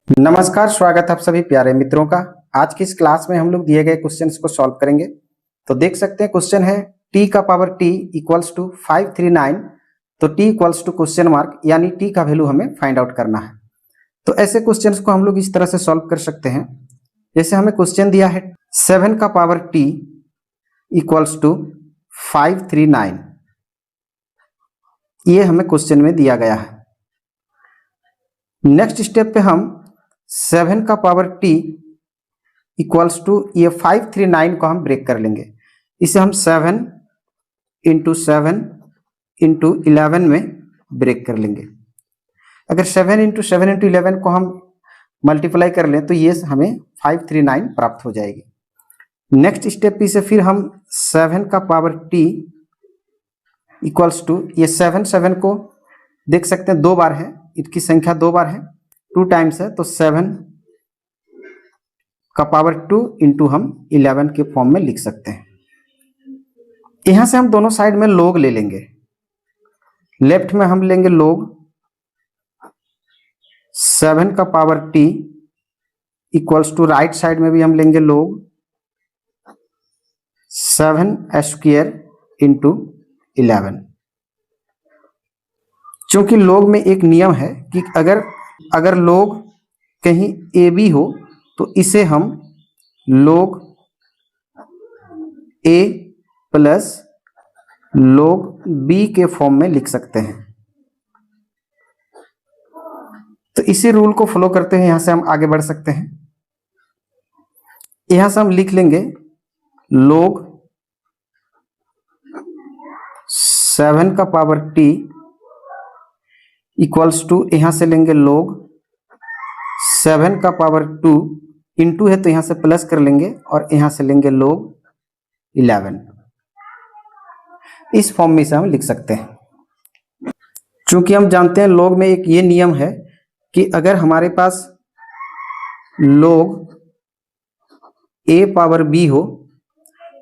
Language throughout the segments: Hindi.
नमस्कार, स्वागत है आप सभी प्यारे मित्रों का। आज की इस क्लास में हम लोग दिए गए क्वेश्चंस को सॉल्व करेंगे। तो देख सकते हैं क्वेश्चन है t का पावर t इक्वल्स टू 539। तो t equals to question mark यानी t का वैल्यू हमें फाइंड आउट करना है। तो ऐसे क्वेश्चंस को हम लोग इस तरह से सॉल्व कर सकते हैं। जैसे हमें क्वेश्चन दिया है 7 का पावर t इक्वल्स टू 539, ये हमें क्वेश्चन में दिया गया है। नेक्स्ट स्टेप पे हम 7 का पावर t इक्वल्स टू ये 539 को हम ब्रेक कर लेंगे। इसे हम 7 इंटू 7 इंटू 11 में ब्रेक कर लेंगे। अगर 7 इंटू 7 इंटू 11 को हम मल्टीप्लाई कर लें तो ये हमें 539 प्राप्त हो जाएगी। नेक्स्ट स्टेप पे से फिर हम 7 का पावर t इक्वल्स टू ये 7 को देख सकते हैं 2 बार है, इसकी संख्या 2 बार है, 2 टाइम्स है, तो 7 का पावर 2 इंटू हम 11 के फॉर्म में लिख सकते हैं। यहां से हम दोनों साइड में लोग ले लेंगे। लेफ्ट में हम लेंगे लोग 7 का power t equals to right side में भी हम लेंगे लोग 7 स्क्वायर इंटू 11। चूंकि लोग में एक नियम है कि अगर लोग कहीं ए बी हो तो इसे हम लोग ए प्लस लोग बी के फॉर्म में लिख सकते हैं। तो इसी रूल को फॉलो करते हैं यहां से हम आगे बढ़ सकते हैं। यहां से हम लिख लेंगे लोग 7 का पावर t इक्वल्स टू यहां से लेंगे लोग 7 का पावर 2 इंटू है तो यहां से प्लस कर लेंगे और यहां से लेंगे लोग 11। इस फॉर्म में से हम लिख सकते हैं। चूंकि हम जानते हैं लोग में एक ये नियम है कि अगर हमारे पास लोग a पावर b हो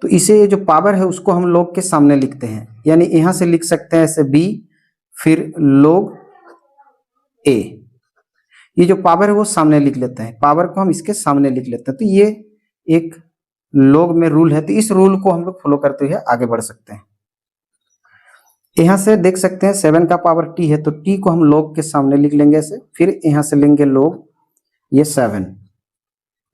तो इसे जो पावर है उसको हम लोग के सामने लिखते हैं। यानी यहां से लिख सकते हैं ऐसे b फिर लोग a, ये जो पावर है वो सामने लिख लेते हैं, पावर को हम इसके सामने लिख लेते हैं। तो ये एक लोग में रूल है, तो इस रूल को हम लोग फॉलो करते हुए आगे बढ़ सकते हैं। यहां से देख सकते हैं 7 का पावर t है तो t को हम लोग के सामने लिख लेंगे ऐसे, फिर यहां से लेंगे लोग ये 7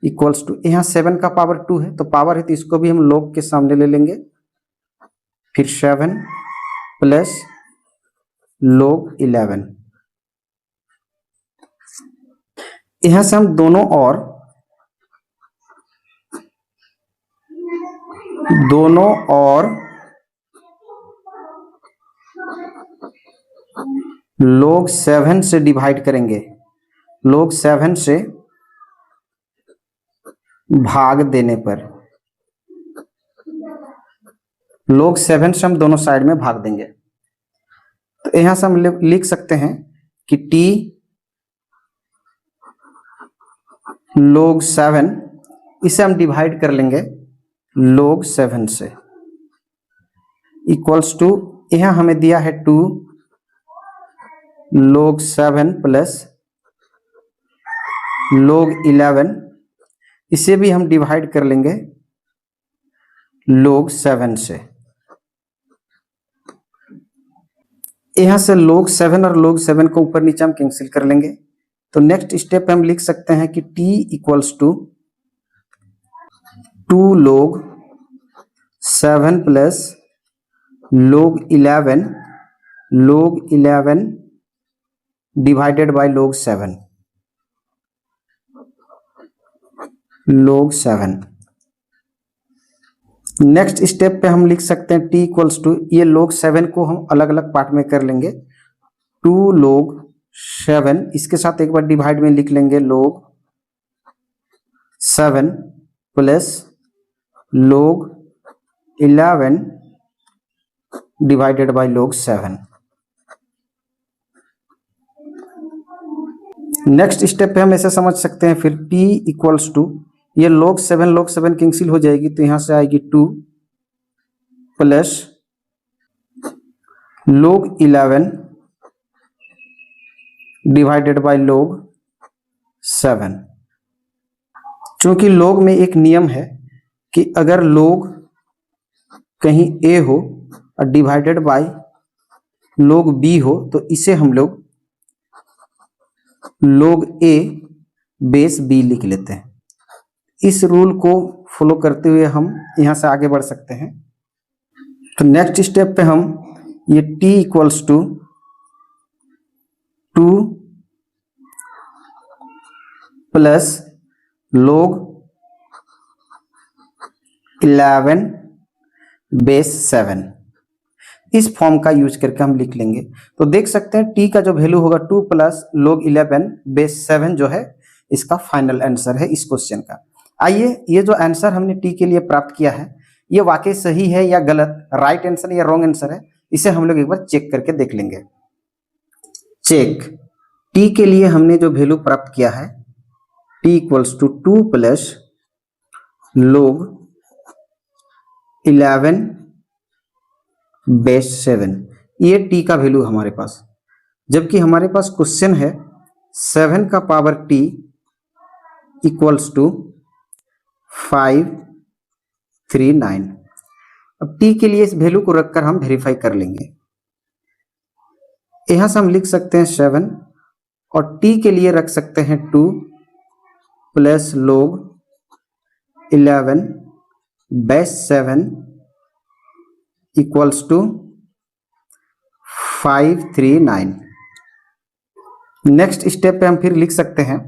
इक्वल्स टू यहां 7 का पावर 2 है तो पावर है तो इसको भी हम लोग के सामने ले लेंगे, फिर 7 प्लस लोग 11। यहां से हम दोनों और लोग 7 से डिवाइड करेंगे। लोग 7 से भाग देने पर लोग 7 से हम दोनों साइड में भाग देंगे। तो यहां से हम लिख सकते हैं कि t लोग 7, इसे हम डिवाइड कर लेंगे लोग 7 से इक्वल्स टू यहां हमें दिया है 2 लोग 7 प्लस लोग 11, इसे भी हम डिवाइड कर लेंगे लोग 7 से। यहां से लोग 7 और लोग 7 को ऊपर नीचे हम कैंसिल कर लेंगे। तो नेक्स्ट स्टेप पे हम लिख सकते हैं कि t इक्वल्स टू 2 लोग 7 प्लस लोग 11 डिवाइडेड बाय लोग 7 लोग 7। नेक्स्ट स्टेप पे हम लिख सकते हैं t इक्वल्स टू ये लोग 7 को हम अलग अलग पार्ट में कर लेंगे, 2 लोग 7 इसके साथ एक बार डिवाइड में लिख लेंगे लोग 7 प्लस लोग 11 डिवाइडेड बाय लोग 7। नेक्स्ट स्टेप पे हम ऐसे समझ सकते हैं फिर t इक्वल्स टू ये लोग 7 कैंसिल हो जाएगी तो यहां से आएगी 2 प्लस लोग 11 डिवाइडेड बाय लोग 7। चूंकि log में एक नियम है कि अगर log कहीं a हो और डिवाइडेड बाय log b हो तो इसे हम लोग log a बेस b लिख लेते हैं। इस रूल को फॉलो करते हुए हम यहां से आगे बढ़ सकते हैं। तो नेक्स्ट स्टेप पे हम ये t equals to 2 plus log 11 base 7 इस फॉर्म का यूज करके हम लिख लेंगे। तो देख सकते हैं t का जो वैल्यू होगा 2 प्लस log 11 बेस 7 जो है इसका फाइनल आंसर है इस क्वेश्चन का। आइए ये जो आंसर हमने t के लिए प्राप्त किया है ये वाकई सही है या गलत, राइट आंसर या रॉन्ग आंसर है, इसे हम लोग एक बार चेक करके देख लेंगे। चेक t के लिए हमने जो वैल्यू प्राप्त किया है t equals to 2 plus log 11 base 7, ये t का वैल्यू हमारे पास, जबकि हमारे पास क्वेश्चन है 7 का पावर t इक्वल्स टू 539। अब t के लिए इस वैल्यू को रखकर हम वेरीफाई कर लेंगे। यहां से हम लिख सकते हैं 7 और t के लिए रख सकते हैं 2 plus log 11 base 7 equals to 539। Next step पे हम फिर लिख सकते हैं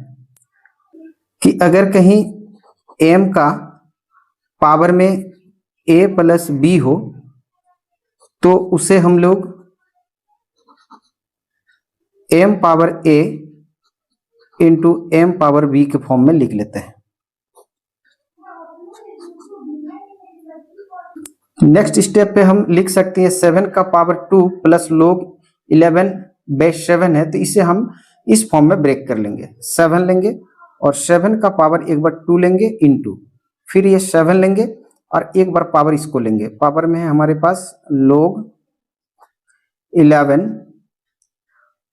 कि अगर कहीं m का पावर में a प्लस b हो तो उसे हम लोग m power a into m power b के फॉर्म में लिख लेते हैं। नेक्स्ट स्टेप पे हम लिख सकते हैं 7 का पावर 2 प्लस log 11 बेस 7 है तो इसे हम इस फॉर्म में ब्रेक कर लेंगे। 7 लेंगे और 7 का पावर एक बार 2 लेंगे इंटू फिर ये 7 लेंगे और एक बार पावर इसको लेंगे। पावर में है हमारे पास log 11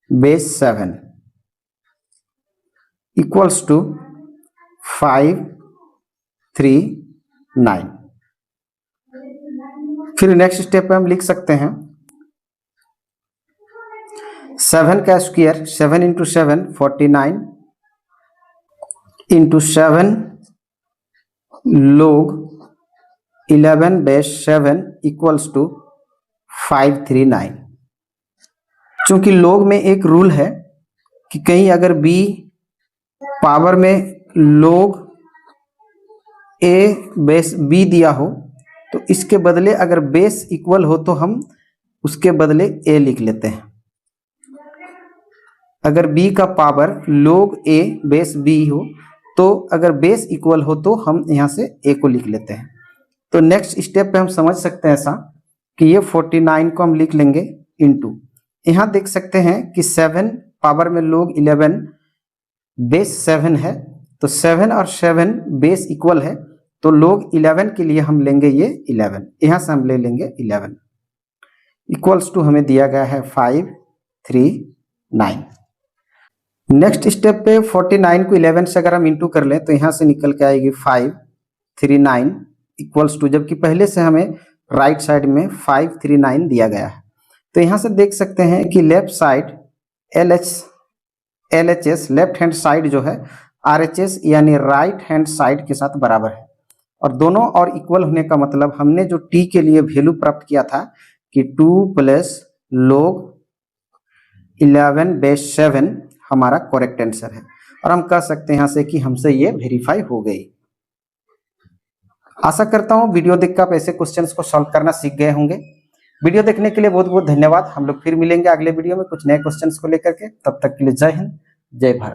बेस 7 इक्वल्स टू 539। फिर नेक्स्ट स्टेप पे हम लिख सकते हैं 7 का square 7 into 7 49 into 7 log 11 base 7 equals to 539। चूंकि log में एक रूल है कि कहीं अगर b पावर में log a बेस b दिया हो तो इसके बदले अगर बेस इक्वल हो तो हम उसके बदले a लिख लेते हैं। अगर b का power log a base b हो तो अगर बेस इक्वल हो तो हम यहां से a को लिख लेते हैं। तो नेक्स्ट स्टेप पे हम समझ सकते हैं ऐसा कि ये 49 को हम लिख लेंगे इनटू, यहां देख सकते हैं कि 7 पावर में log 11 बेस 7 है तो 7 और 7 बेस इक्वल है तो log 11 के लिए हम लेंगे ये 11, यहां से हम ले लेंगे 11 इक्वल्स टू हमें दिया गया है 539। नेक्स्ट स्टेप पे 49 को 11 से अगर हम इंटू कर लें तो यहां से निकल के आएगी 539 इक्वल्स टू, जबकि पहले से हमें राइट साइड में 539 दिया गया है। तो यहां से देख सकते हैं कि left side LHS left hand side जो है RHS यानी राइट हैंड साइड के साथ बराबर है और दोनों और इक्वल होने का मतलब हमने जो t के लिए वैल्यू प्राप्त किया था कि 2 प्लस log 11 बेस 7 हमारा करेक्ट आंसर है और हम कह सकते हैं यहां से कि हमसे ये वेरीफाई हो गई। आशा करता हूं वीडियो देखकर आप ऐसे क्वेश्चंस को सॉल्व करना सीख गए होंगे। वीडियो देखने के लिए बहुत बहुत धन्यवाद। हम लोग फिर मिलेंगे अगले वीडियो में कुछ नए क्वेश्चंस को लेकर के। तब तक के लिए जय हिंद, जय भारत।